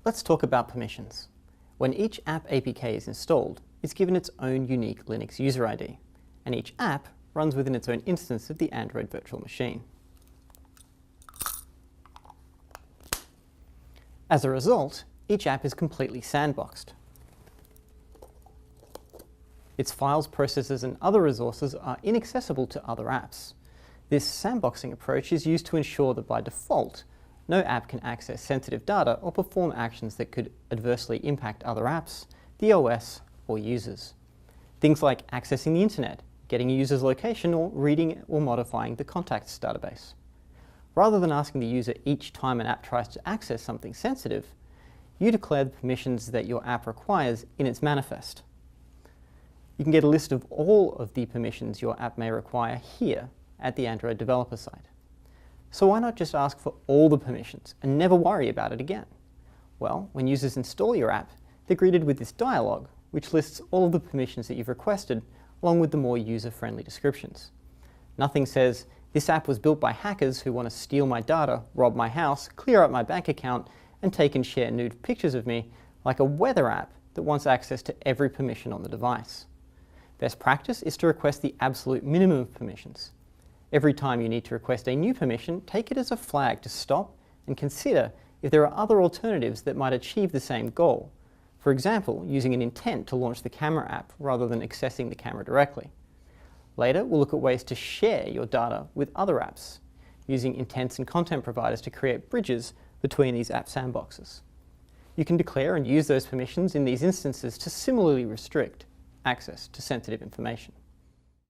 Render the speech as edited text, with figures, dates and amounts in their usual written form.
Let's talk about permissions. When each app APK is installed, it's given its own unique Linux user ID, and each app runs within its own instance of the Android virtual machine. As a result, each app is completely sandboxed. Its files, processes, and other resources are inaccessible to other apps. This sandboxing approach is used to ensure that by default, no app can access sensitive data or perform actions that could adversely impact other apps, the OS, or users. Things like accessing the internet, getting a user's location, or reading or modifying the contacts database. Rather than asking the user each time an app tries to access something sensitive, you declare the permissions that your app requires in its manifest. You can get a list of all of the permissions your app may require here at the Android developer site. So why not just ask for all the permissions and never worry about it again? Well, when users install your app, they're greeted with this dialog, which lists all of the permissions that you've requested, along with the more user-friendly descriptions. Nothing says, "This app was built by hackers who want to steal my data, rob my house, clear out my bank account, and take and share nude pictures of me," like a weather app that wants access to every permission on the device. Best practice is to request the absolute minimum of permissions. Every time you need to request a new permission, take it as a flag to stop and consider if there are other alternatives that might achieve the same goal. For example, using an intent to launch the camera app rather than accessing the camera directly. Later, we'll look at ways to share your data with other apps, using intents and content providers to create bridges between these app sandboxes. You can declare and use those permissions in these instances to similarly restrict access to sensitive information.